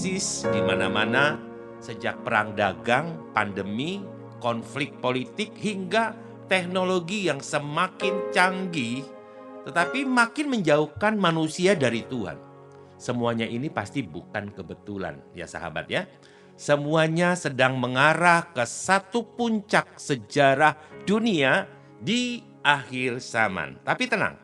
krisis di mana-mana, sejak perang dagang, pandemi, konflik politik, hingga teknologi yang semakin canggih, tetapi makin menjauhkan manusia dari Tuhan. Semuanya ini pasti bukan kebetulan, ya sahabat ya. Semuanya sedang mengarah ke satu puncak sejarah dunia di akhir zaman. Tapi tenang,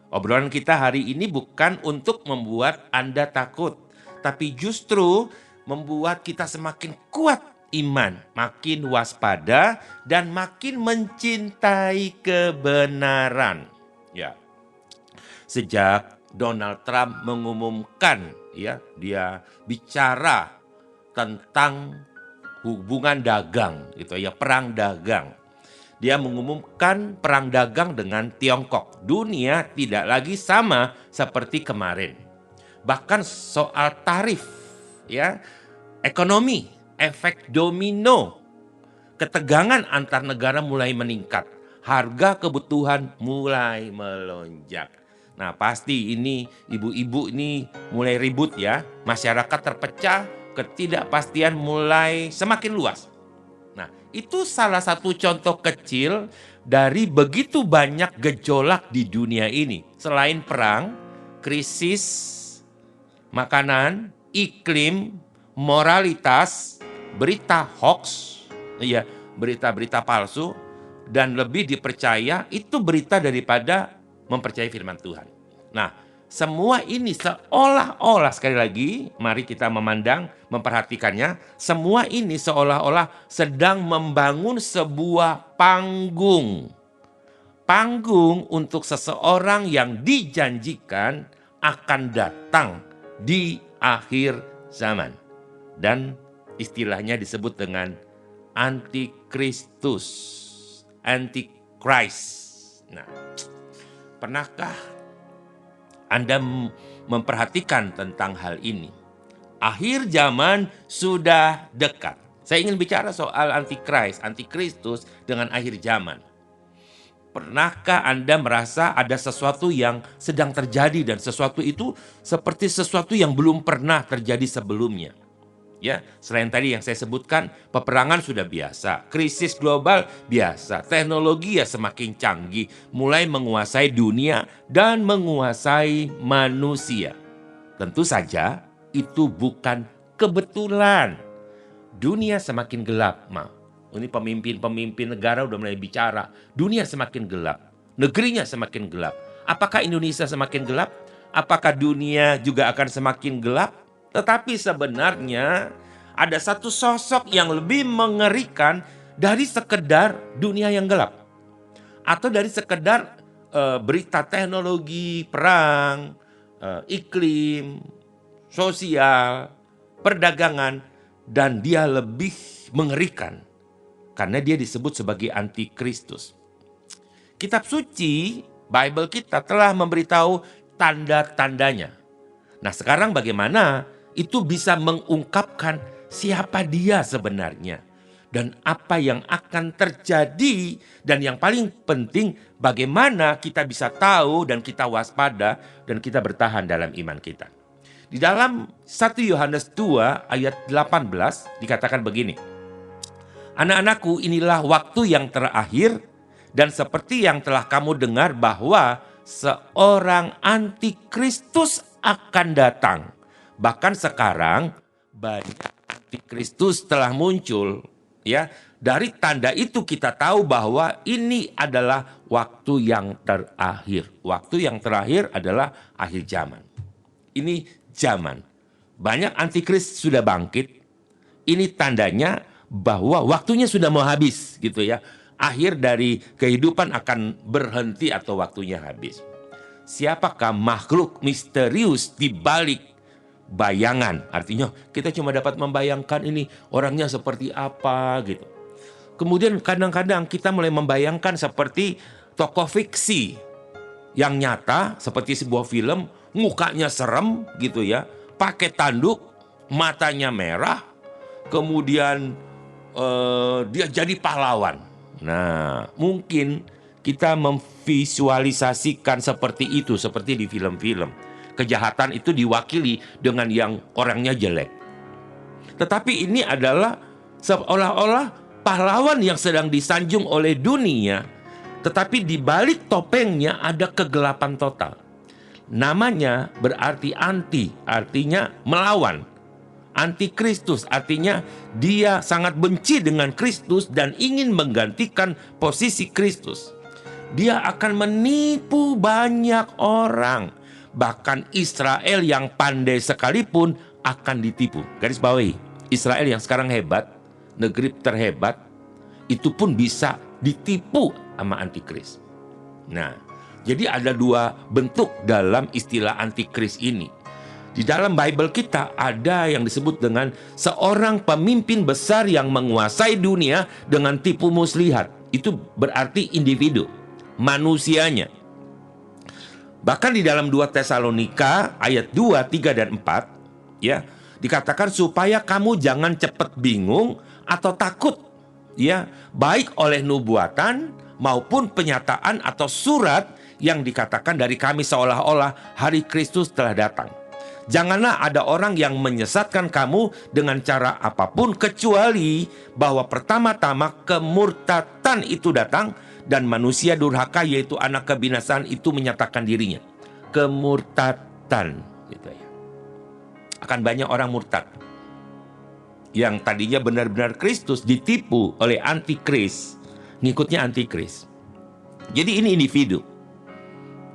obrolan kita hari ini bukan untuk membuat Anda takut, tapi justru membuat kita semakin kuat iman, makin waspada, dan makin mencintai kebenaran. Ya, sejak Donald Trump mengumumkan, ya, dia bicara tentang hubungan dagang, gitu ya, perang dagang. Dia mengumumkan perang dagang dengan Tiongkok. Dunia tidak lagi sama seperti kemarin. Bahkan soal tarif, ya, ekonomi, efek domino, ketegangan antar negara mulai meningkat. Harga kebutuhan mulai melonjak. Nah, pasti ini ibu-ibu ini mulai ribut ya. Masyarakat terpecah, ketidakpastian mulai semakin luas. Nah, itu salah satu contoh kecil dari begitu banyak gejolak di dunia ini. Selain perang, krisis, makanan, iklim, moralitas, berita hoax, ya, berita-berita palsu, dan lebih dipercaya itu berita daripada mempercayai firman Tuhan. Nah, semua ini seolah-olah, sekali lagi, mari kita memandang, memperhatikannya, semua ini seolah-olah sedang membangun sebuah panggung. Panggung untuk seseorang yang dijanjikan akan datang di akhir zaman. Dan istilahnya disebut dengan antikristus, antichrist. Nah, pernahkah Anda memperhatikan tentang hal ini? Akhir zaman sudah dekat. Saya ingin bicara soal antikhrist, antikristus dengan akhir zaman. Pernahkah Anda merasa ada sesuatu yang sedang terjadi dan sesuatu itu seperti sesuatu yang belum pernah terjadi sebelumnya? Ya, selain tadi yang saya sebutkan, peperangan sudah biasa, krisis global biasa, teknologi ya semakin canggih, mulai menguasai dunia dan menguasai manusia. Tentu saja itu bukan kebetulan. Dunia semakin gelap, ini pemimpin-pemimpin negara udah mulai bicara, dunia semakin gelap, negerinya semakin gelap. Apakah Indonesia semakin gelap? Apakah dunia juga akan semakin gelap? Tetapi sebenarnya ada satu sosok yang lebih mengerikan dari sekedar dunia yang gelap. Atau dari sekedar berita teknologi, perang, iklim, sosial, perdagangan. Dan dia lebih mengerikan karena dia disebut sebagai antikristus. Kitab suci, Bible kita telah memberitahu tanda-tandanya. Nah, sekarang bagaimana itu bisa mengungkapkan siapa dia sebenarnya dan apa yang akan terjadi, dan yang paling penting bagaimana kita bisa tahu dan kita waspada dan kita bertahan dalam iman kita. Di dalam 1 Yohanes 2 ayat 18 dikatakan begini. Anak-anakku, inilah waktu yang terakhir, dan seperti yang telah kamu dengar bahwa seorang antikristus akan datang. Bahkan sekarang banyak antikristus telah muncul, ya. Dari tanda itu kita tahu bahwa ini adalah waktu yang terakhir. Waktu yang terakhir adalah akhir zaman. Ini zaman. Banyak antikris sudah bangkit. Ini tandanya bahwa waktunya sudah mau habis, gitu ya. Akhir dari kehidupan akan berhenti atau waktunya habis. Siapakah makhluk misterius di balik bayangan? Artinya kita cuma dapat membayangkan ini orangnya seperti apa gitu. Kemudian kadang-kadang kita mulai membayangkan seperti tokoh fiksi yang nyata seperti sebuah film, mukanya serem gitu ya, pakai tanduk, matanya merah, kemudian dia jadi pahlawan. Nah, mungkin kita memvisualisasikan seperti itu, seperti di film-film. kejahatan itu diwakili dengan yang orangnya jelek. Tetapi ini adalah seolah-olah pahlawan yang sedang disanjung oleh dunia, tetapi di balik topengnya ada kegelapan total. Namanya berarti anti, artinya melawan. Antikristus artinya dia sangat benci dengan Kristus dan ingin menggantikan posisi Kristus. Dia akan menipu banyak orang. Bahkan Israel yang pandai sekalipun akan ditipu. Garis bawahi, Israel yang sekarang hebat, negeri terhebat, itu pun bisa ditipu sama antikris. Nah, jadi ada dua bentuk dalam istilah antikris ini. Di dalam Bible kita ada yang disebut dengan seorang pemimpin besar yang menguasai dunia dengan tipu muslihat. Itu berarti individu, manusianya. Bahkan di dalam 2 Tesalonika ayat 2, 3, dan 4, ya, dikatakan supaya kamu jangan cepat bingung atau takut, ya, baik oleh nubuatan maupun penyataan atau surat yang dikatakan dari kami seolah-olah hari Kristus telah datang. Janganlah ada orang yang menyesatkan kamu dengan cara apapun, kecuali bahwa pertama-tama kemurtatan itu datang dan manusia durhaka, yaitu anak kebinasaan itu menyatakan dirinya. Kemurtatan, gitu ya. Akan banyak orang murtad yang tadinya benar-benar Kristus ditipu oleh antikris, ngikutnya antikris. Jadi ini individu,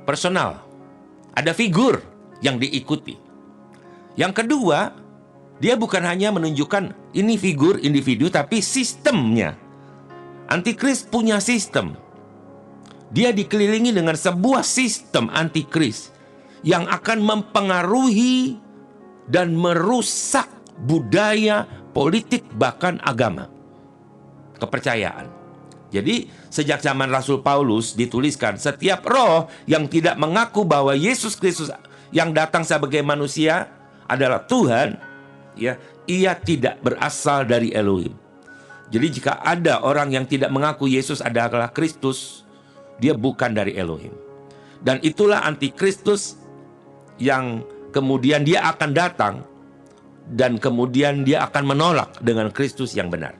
personal, ada figur yang diikuti. Yang kedua, dia bukan hanya menunjukkan ini figur individu, tapi sistemnya. Antikris punya sistem. Dia dikelilingi dengan sebuah sistem antikris yang akan mempengaruhi dan merusak budaya, politik, bahkan agama, kepercayaan. Jadi sejak zaman Rasul Paulus dituliskan, setiap roh yang tidak mengaku bahwa Yesus Kristus yang datang sebagai manusia adalah Tuhan, ya, ia tidak berasal dari Elohim. Jadi jika ada orang yang tidak mengaku Yesus adalah Kristus, dia bukan dari Elohim. Dan itulah antikristus yang kemudian dia akan datang dan kemudian dia akan menolak dengan Kristus yang benar.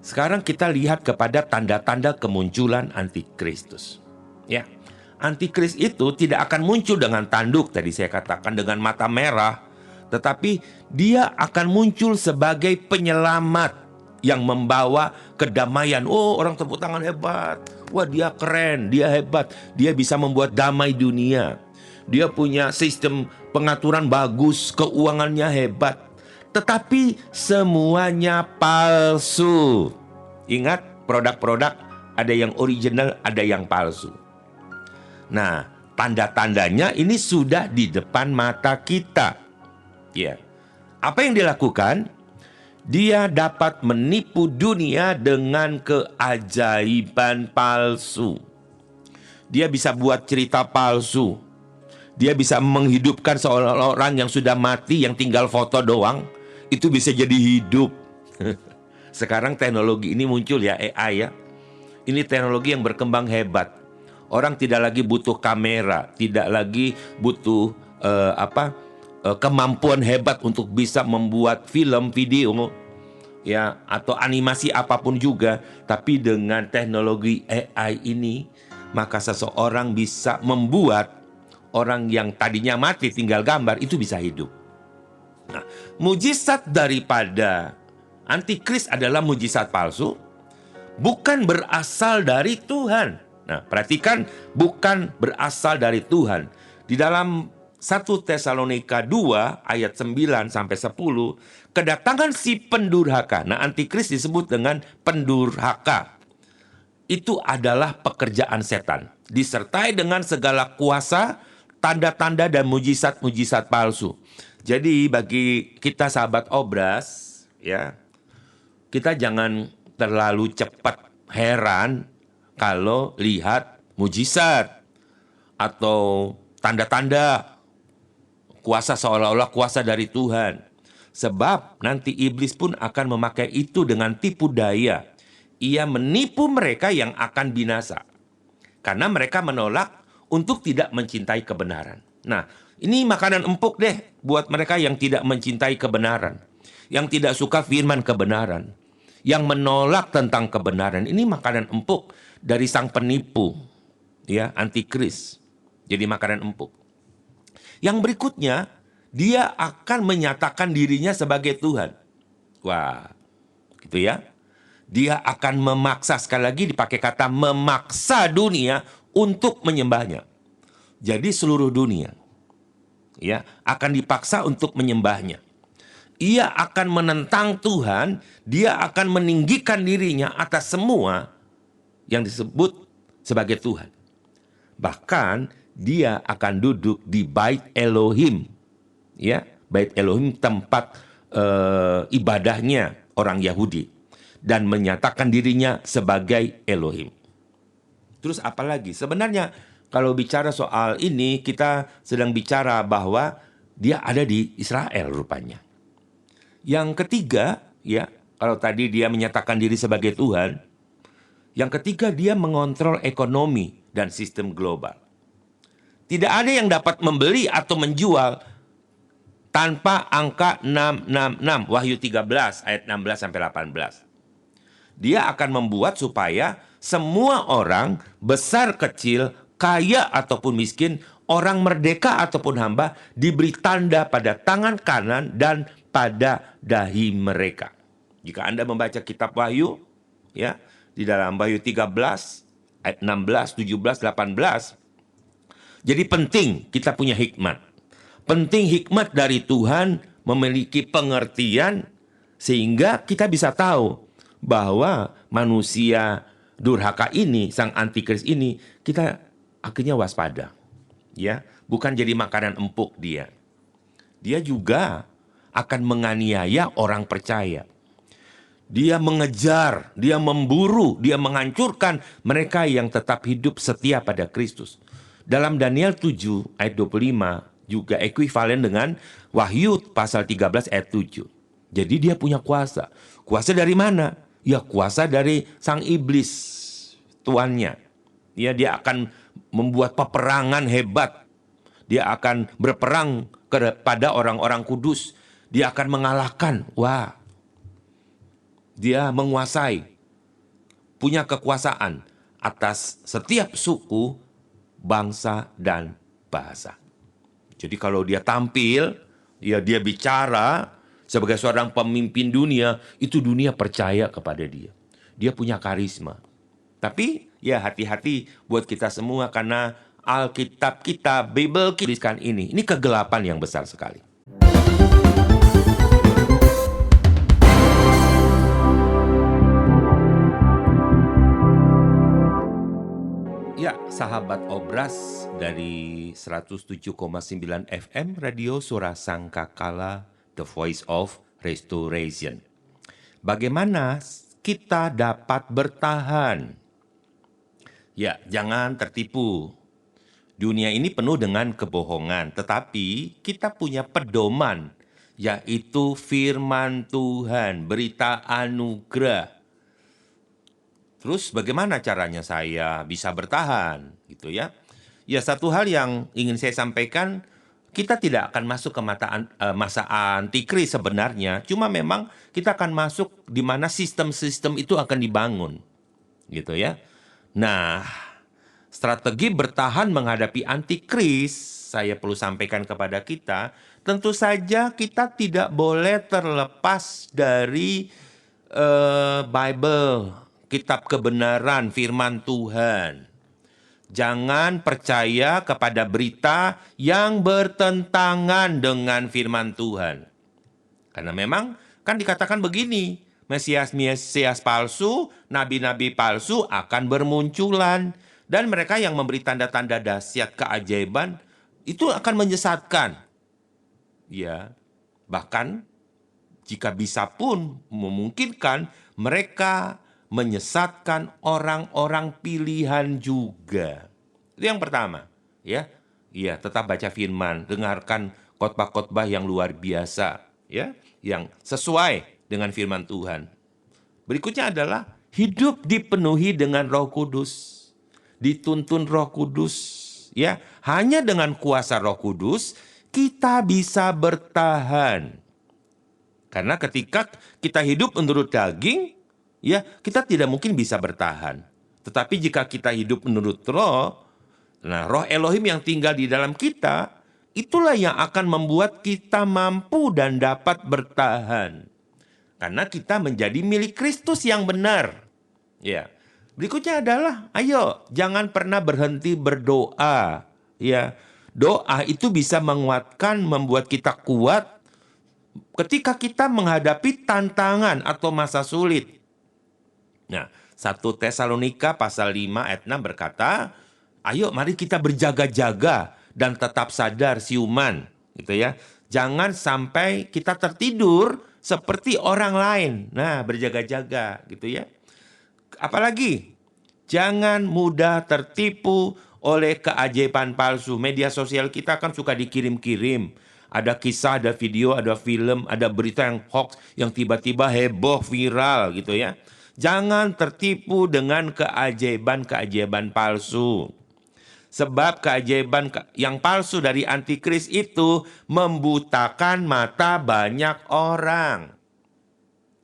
Sekarang kita lihat kepada tanda-tanda kemunculan antikristus. Ya, antikris itu tidak akan muncul dengan tanduk, tadi saya katakan, dengan mata merah, tetapi dia akan muncul sebagai penyelamat yang membawa kedamaian. Oh, orang tepuk tangan hebat. Wah, dia keren, dia hebat. Dia bisa membuat damai dunia. Dia punya sistem pengaturan bagus, keuangannya hebat. Tetapi semuanya palsu. Ingat, produk-produk ada yang original, ada yang palsu. Nah, tanda-tandanya ini sudah di depan mata kita. Ya. Apa yang dilakukan? Dia dapat menipu dunia dengan keajaiban palsu. Dia bisa buat cerita palsu. Dia bisa menghidupkan seolah-olah orang yang sudah mati, yang tinggal foto doang, itu bisa jadi hidup. Sekarang teknologi ini muncul ya, AI ya. Ini teknologi yang berkembang hebat. Orang tidak lagi butuh kamera, tidak lagi butuh kemampuan hebat untuk bisa membuat film, video, ya, atau animasi apapun juga. Tapi dengan teknologi AI ini, maka seseorang bisa membuat orang yang tadinya mati tinggal gambar itu bisa hidup. Nah, mujizat daripada antikris adalah mujizat palsu, bukan berasal dari Tuhan. Nah, perhatikan, bukan berasal dari Tuhan. Di dalam 1 Tesalonika 2 ayat 9 sampai 10, kedatangan si pendurhaka. Nah, antikris disebut dengan pendurhaka. Itu adalah pekerjaan setan, disertai dengan segala kuasa, tanda-tanda dan mujizat-mujizat palsu. Jadi bagi kita sahabat obras, ya, kita jangan terlalu cepat heran kalau lihat mujizat atau tanda-tanda kuasa seolah-olah kuasa dari Tuhan. Sebab nanti iblis pun akan memakai itu dengan tipu daya. Ia menipu mereka yang akan binasa. Karena mereka menolak untuk tidak mencintai kebenaran. Nah, ini makanan empuk deh buat mereka yang tidak mencintai kebenaran, yang tidak suka firman kebenaran, yang menolak tentang kebenaran. Ini makanan empuk dari sang penipu, ya, antikris. Jadi makanan empuk. Yang berikutnya, dia akan menyatakan dirinya sebagai Tuhan. Wah, gitu ya. Dia akan memaksa, sekali lagi dipakai kata memaksa dunia untuk menyembahnya. Jadi seluruh dunia, ya, akan dipaksa untuk menyembahnya. Ia akan menentang Tuhan, dia akan meninggikan dirinya atas semua yang disebut sebagai Tuhan. Bahkan dia akan duduk di Bait Elohim, ya, Bait Elohim tempat ibadahnya orang Yahudi, dan menyatakan dirinya sebagai Elohim. Terus apa lagi? Sebenarnya kalau bicara soal ini, kita sedang bicara bahwa dia ada di Israel rupanya. Yang ketiga, ya, kalau tadi dia menyatakan diri sebagai Tuhan, yang ketiga dia mengontrol ekonomi dan sistem global. Tidak ada yang dapat membeli atau menjual tanpa angka 666, Wahyu 13 ayat 16 sampai 18. Dia akan membuat supaya semua orang, besar kecil, kaya ataupun miskin, orang merdeka ataupun hamba, diberi tanda pada tangan kanan dan pada dahi mereka. Jika Anda membaca kitab Wahyu, ya, di dalam Wahyu 13 ayat 16, 17, 18, jadi penting kita punya hikmat. Penting hikmat dari Tuhan, memiliki pengertian sehingga kita bisa tahu bahwa manusia durhaka ini, sang antikris ini, kita akhirnya waspada. Ya, bukan jadi makanan empuk dia. Dia juga akan menganiaya orang percaya. Dia mengejar, dia memburu, dia menghancurkan mereka yang tetap hidup setia pada Kristus. Dalam Daniel 7 ayat 25 juga ekuivalen dengan Wahyu pasal 13 ayat 7. Jadi dia punya kuasa. Kuasa dari mana? Ya, kuasa dari sang iblis, tuannya. Ya, dia akan membuat peperangan hebat. Dia akan berperang kepada orang-orang kudus. Dia akan mengalahkan. Wah, dia menguasai, punya kekuasaan atas setiap suku, bangsa, dan bahasa. Jadi kalau dia tampil, ya dia bicara sebagai seorang pemimpin dunia, itu dunia percaya kepada dia. Dia punya karisma. Tapi ya hati-hati buat kita semua, karena Alkitab kita, Bible kita ini kegelapan yang besar sekali. Ya, sahabat Obras dari 107,9 FM Radio Suara Sangkakala, The Voice of Restoration. Bagaimana kita dapat bertahan? Ya, jangan tertipu. Dunia ini penuh dengan kebohongan, tetapi kita punya pedoman, yaitu firman Tuhan, berita anugerah. Terus bagaimana caranya saya bisa bertahan, gitu ya? Ya, satu hal yang ingin saya sampaikan, kita tidak akan masuk ke masa antikris sebenarnya. Cuma memang kita akan masuk di mana sistem-sistem itu akan dibangun, gitu ya. Nah, strategi bertahan menghadapi antikris, saya perlu sampaikan kepada kita, tentu saja kita tidak boleh terlepas dari Bible, kitab kebenaran, firman Tuhan. Jangan percaya kepada berita yang bertentangan dengan firman Tuhan. Karena memang kan dikatakan begini, Mesias palsu, nabi-nabi palsu akan bermunculan. Dan mereka yang memberi tanda-tanda dahsyat keajaiban, itu akan menyesatkan. Ya, bahkan jika bisa pun memungkinkan mereka menyesatkan orang-orang pilihan juga. Itu yang pertama, ya. Iya, tetap baca firman, dengarkan khotbah-khotbah yang luar biasa, ya, yang sesuai dengan firman Tuhan. Berikutnya adalah hidup dipenuhi dengan Roh Kudus, dituntun Roh Kudus, ya. Hanya dengan kuasa Roh Kudus kita bisa bertahan. Karena ketika kita hidup menurut daging, ya, kita tidak mungkin bisa bertahan. Tetapi jika kita hidup menurut Roh, nah, Roh Elohim yang tinggal di dalam kita, itulah yang akan membuat kita mampu dan dapat bertahan. Karena kita menjadi milik Kristus yang benar. Ya. Berikutnya adalah, ayo jangan pernah berhenti berdoa. Ya. Doa itu bisa menguatkan, membuat kita kuat ketika kita menghadapi tantangan atau masa sulit. Nah, 1 Tesalonika pasal 5 ayat 6 berkata, ayo mari kita berjaga-jaga dan tetap sadar siuman, gitu ya. Jangan sampai kita tertidur seperti orang lain. Nah, berjaga-jaga, gitu ya. Apalagi, jangan mudah tertipu oleh keajaiban palsu. Media sosial kita kan suka dikirim-kirim. Ada kisah, ada video, ada film, ada berita yang hoax, yang tiba-tiba heboh, viral gitu ya. Jangan tertipu dengan keajaiban-keajaiban palsu. Sebab keajaiban yang palsu dari antikris itu membutakan mata banyak orang.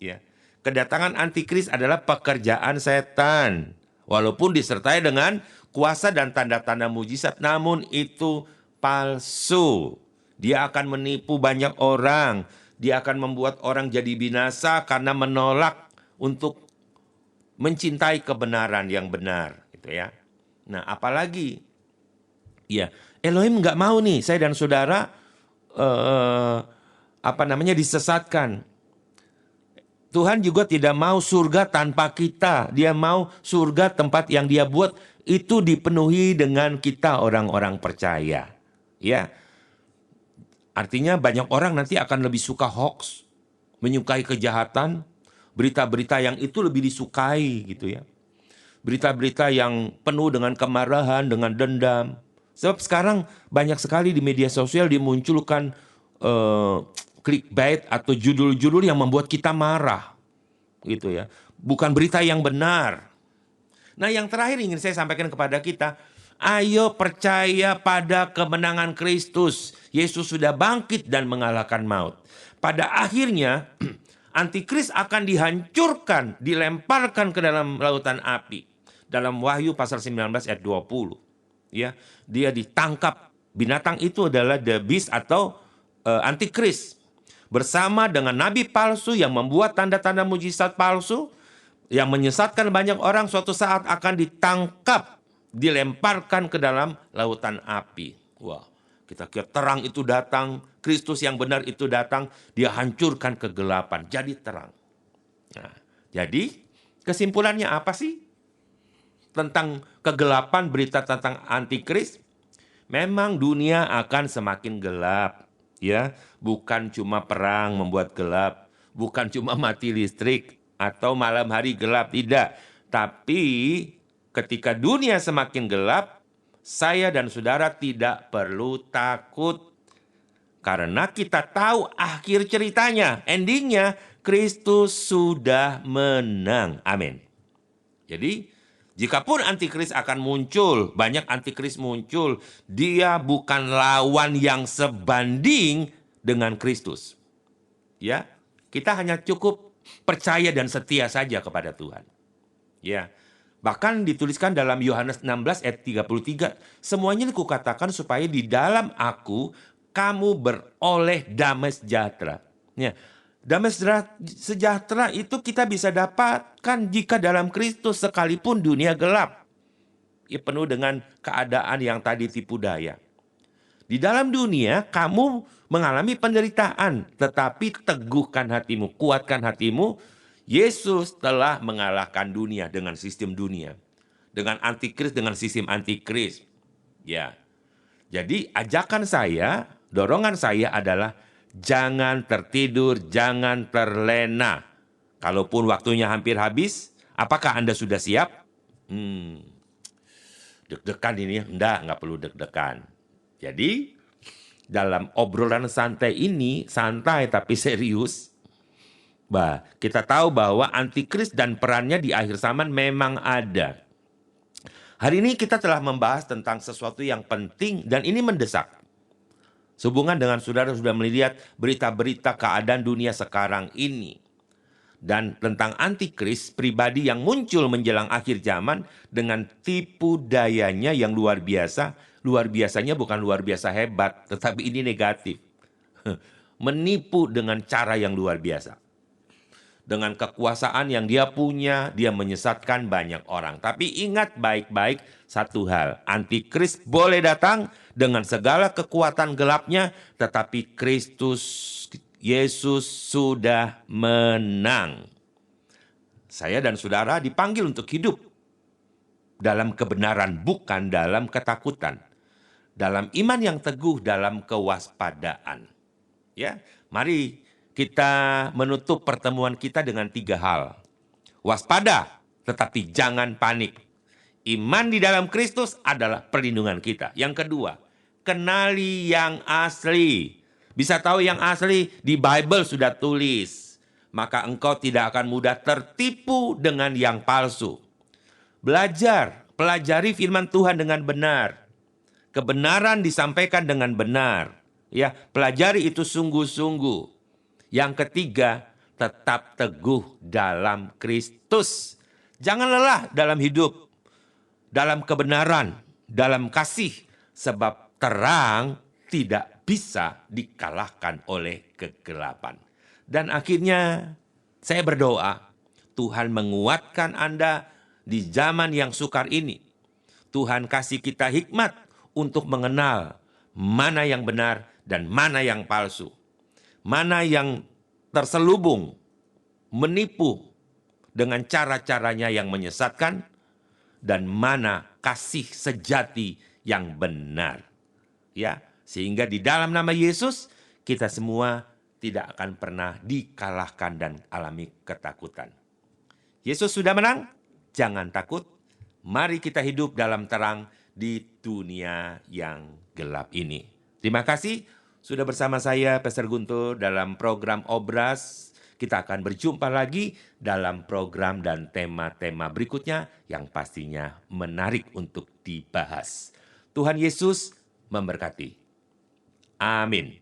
Ya. Kedatangan antikris adalah pekerjaan setan. Walaupun disertai dengan kuasa dan tanda-tanda mujizat, namun itu palsu. Dia akan menipu banyak orang. Dia akan membuat orang jadi binasa karena menolak untuk mencintai kebenaran yang benar, gitu ya. Nah, apalagi, ya, Elohim nggak mau nih saya dan saudara disesatkan. Tuhan juga tidak mau surga tanpa kita. Dia mau surga tempat yang Dia buat itu dipenuhi dengan kita orang-orang percaya. Ya. Artinya banyak orang nanti akan lebih suka hoax, menyukai kejahatan, berita-berita yang itu lebih disukai gitu ya. Berita-berita yang penuh dengan kemarahan, dengan dendam. Sebab sekarang banyak sekali di media sosial dimunculkan clickbait atau judul-judul yang membuat kita marah. Gitu ya. Bukan berita yang benar. Nah, yang terakhir ingin saya sampaikan kepada kita, ayo percaya pada kemenangan Kristus. Yesus sudah bangkit dan mengalahkan maut. Pada akhirnya, antikris akan dihancurkan, dilemparkan ke dalam lautan api. Dalam Wahyu pasal 19 ayat 20. Ya, dia ditangkap. Binatang itu adalah the beast atau antikris. Bersama dengan nabi palsu yang membuat tanda-tanda mujizat palsu, yang menyesatkan banyak orang, suatu saat akan ditangkap, dilemparkan ke dalam lautan api. Wah, kita kira terang itu datang, Kristus yang benar itu datang, Dia hancurkan kegelapan, jadi terang. Nah, jadi kesimpulannya apa sih tentang kegelapan, berita tentang antikris? Memang dunia akan semakin gelap, ya. Bukan cuma perang membuat gelap, bukan cuma mati listrik atau malam hari gelap, tidak. Tapi ketika dunia semakin gelap, saya dan saudara tidak perlu takut. Karena kita tahu akhir ceritanya, endingnya Kristus sudah menang. Amin. Jadi, jikapun antikris akan muncul, banyak antikris muncul, dia bukan lawan yang sebanding dengan Kristus. Ya, kita hanya cukup percaya dan setia saja kepada Tuhan. Ya. Bahkan dituliskan dalam Yohanes 16 ayat 33, semuanya kukatakan supaya di dalam aku kamu beroleh damai sejahtera. Ya, damai sejahtera itu kita bisa dapatkan jika dalam Kristus sekalipun dunia gelap. Ya, penuh dengan keadaan yang tadi tipu daya. Di dalam dunia kamu mengalami penderitaan, tetapi teguhkan hatimu, kuatkan hatimu. Yesus telah mengalahkan dunia dengan sistem dunia. Dengan antikris, dengan sistem antikris. Ya. Jadi ajakan saya, dorongan saya adalah jangan tertidur, jangan terlena. Kalaupun waktunya hampir habis, apakah Anda sudah siap? Deg-degan ini? Enggak perlu deg-degan. Jadi dalam obrolan santai ini, santai tapi serius, kita tahu bahwa antikris dan perannya di akhir zaman memang ada. Hari ini kita telah membahas tentang sesuatu yang penting dan ini mendesak. Sehubungan dengan saudara sudah melihat berita-berita keadaan dunia sekarang ini. Dan tentang antikris, pribadi yang muncul menjelang akhir zaman dengan tipu dayanya yang luar biasa. Luar biasanya bukan luar biasa hebat, tetapi ini negatif. Menipu dengan cara yang luar biasa. Dengan kekuasaan yang dia punya, dia menyesatkan banyak orang. Tapi ingat baik-baik satu hal, antikris boleh datang dengan segala kekuatan gelapnya, tetapi Kristus Yesus sudah menang. Saya dan saudara dipanggil untuk hidup dalam kebenaran, bukan dalam ketakutan. Dalam iman yang teguh, dalam kewaspadaan. Ya, mari kita menutup pertemuan kita dengan 3 hal. Waspada, tetapi jangan panik. Iman di dalam Kristus adalah perlindungan kita. Yang kedua, kenali yang asli. Bisa tahu yang asli, di Bible sudah tulis. Maka engkau tidak akan mudah tertipu dengan yang palsu. Belajar, pelajari firman Tuhan dengan benar. Kebenaran disampaikan dengan benar. Ya, pelajari itu sungguh-sungguh. Yang ketiga, tetap teguh dalam Kristus. Jangan lelah dalam hidup, dalam kebenaran, dalam kasih, sebab terang tidak bisa dikalahkan oleh kegelapan. Dan akhirnya saya berdoa, Tuhan menguatkan Anda di zaman yang sukar ini. Tuhan kasih kita hikmat untuk mengenal mana yang benar dan mana yang palsu. Mana yang terselubung, menipu dengan cara-caranya yang menyesatkan, dan mana kasih sejati yang benar. Ya, sehingga di dalam nama Yesus, kita semua tidak akan pernah dikalahkan dan alami ketakutan. Yesus sudah menang, jangan takut. Mari kita hidup dalam terang di dunia yang gelap ini. Terima kasih sudah bersama saya, Pastor Guntur, dalam program Obras. Kita akan berjumpa lagi dalam program dan tema-tema berikutnya yang pastinya menarik untuk dibahas. Tuhan Yesus memberkati. Amin.